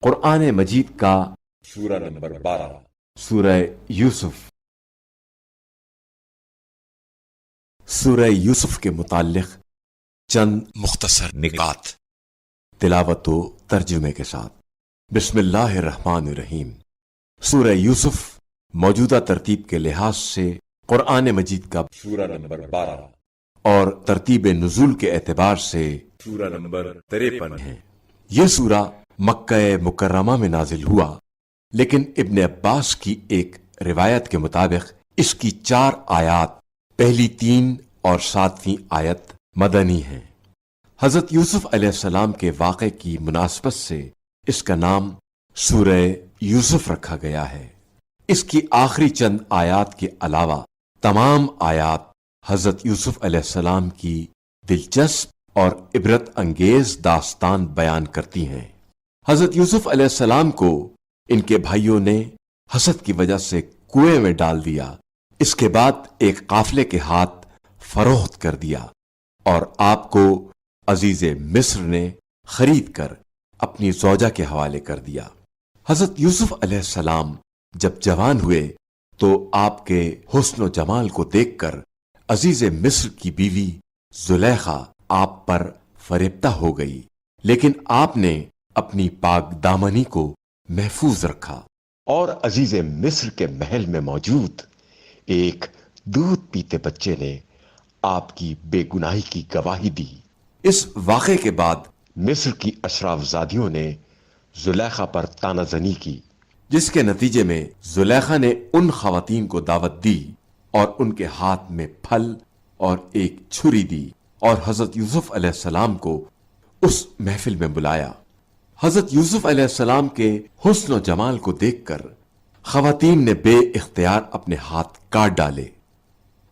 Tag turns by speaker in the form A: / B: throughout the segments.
A: قرآن مجید کا
B: سورہ نمبر 12
A: سورہ یوسف۔ سورہ یوسف کے متعلق چند
B: مختصر نکات۔
A: تلاوت و ترجمے کے ساتھ۔ بسم اللہ الرحمن الرحیم۔ سورہ یوسف موجودہ ترتیب کے لحاظ سے قرآن مجید کا
B: سورہ نمبر 12
A: اور ترتیب نزول کے اعتبار سے
B: سورہ نمبر 53
A: ہے۔ یہ سورہ مکہ مکرمہ میں نازل ہوا، لیکن ابن عباس کی ایک روایت کے مطابق اس کی 4 آیات، پہلی 3 اور 7ویں آیت مدنی ہیں۔ حضرت یوسف علیہ السلام کے واقعے کی مناسبت سے اس کا نام سورہ یوسف رکھا گیا ہے۔ اس کی آخری چند آیات کے علاوہ تمام آیات حضرت یوسف علیہ السلام کی دلچسپ اور عبرت انگیز داستان بیان کرتی ہیں۔ حضرت یوسف علیہ السلام کو ان کے بھائیوں نے حسد کی وجہ سے کنویں میں ڈال دیا۔ اس کے بعد ایک قافلے کے ہاتھ فروخت کر دیا اور آپ کو عزیز مصر نے خرید کر اپنی زوجہ کے حوالے کر دیا۔ حضرت یوسف علیہ السلام جب جوان ہوئے تو آپ کے حسن و جمال کو دیکھ کر عزیز مصر کی بیوی زلیخا آپ پر فریبتہ ہو گئی، لیکن آپ نے اپنی پاک دامنی کو محفوظ رکھا اور عزیز مصر کے محل میں موجود ایک دودھ پیتے بچے نے آپ کی بے گناہی کی گواہی دی۔ اس واقعے کے بعد مصر کی اشراف زادیوں نے زلیخا پر طعنہ زنی کی، جس کے نتیجے میں زلیخا نے ان خواتین کو دعوت دی اور ان کے ہاتھ میں پھل اور ایک چھری دی اور حضرت یوسف علیہ السلام کو اس محفل میں بلایا۔ حضرت یوسف علیہ السلام کے حسن و جمال کو دیکھ کر خواتین نے بے اختیار اپنے ہاتھ کاٹ ڈالے۔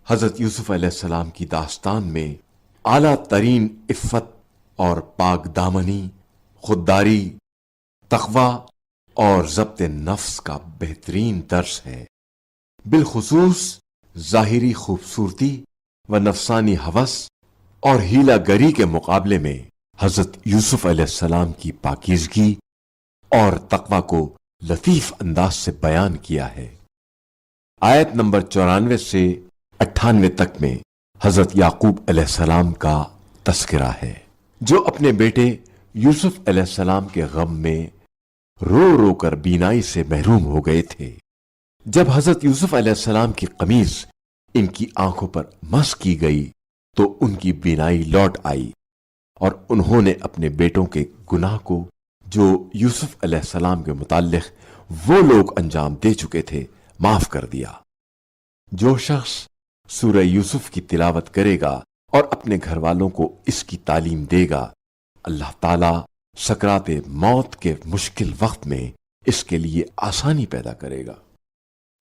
A: حضرت یوسف علیہ السلام کی داستان میں اعلیٰ ترین عفت اور پاک دامنی، خودداری، تقوی اور ضبط نفس کا بہترین درس ہے۔ بالخصوص ظاہری خوبصورتی و نفسانی ہوس اور ہیلا گری کے مقابلے میں حضرت یوسف علیہ السلام کی پاکیزگی اور تقوی کو لطیف انداز سے بیان کیا ہے۔ آیت نمبر 94 سے 98 تک میں حضرت یعقوب علیہ السلام کا تذکرہ ہے، جو اپنے بیٹے یوسف علیہ السلام کے غم میں رو رو کر بینائی سے محروم ہو گئے تھے۔ جب حضرت یوسف علیہ السلام کی قمیص ان کی آنکھوں پر مس کی گئی تو ان کی بینائی لوٹ آئی اور انہوں نے اپنے بیٹوں کے گناہ کو جو یوسف علیہ السلام کے متعلق وہ لوگ انجام دے چکے تھے معاف کر دیا۔ جو شخص سورہ یوسف کی تلاوت کرے گا اور اپنے گھر والوں کو اس کی تعلیم دے گا، اللہ تعالیٰ سکرات موت کے مشکل وقت میں اس کے لیے آسانی پیدا کرے گا۔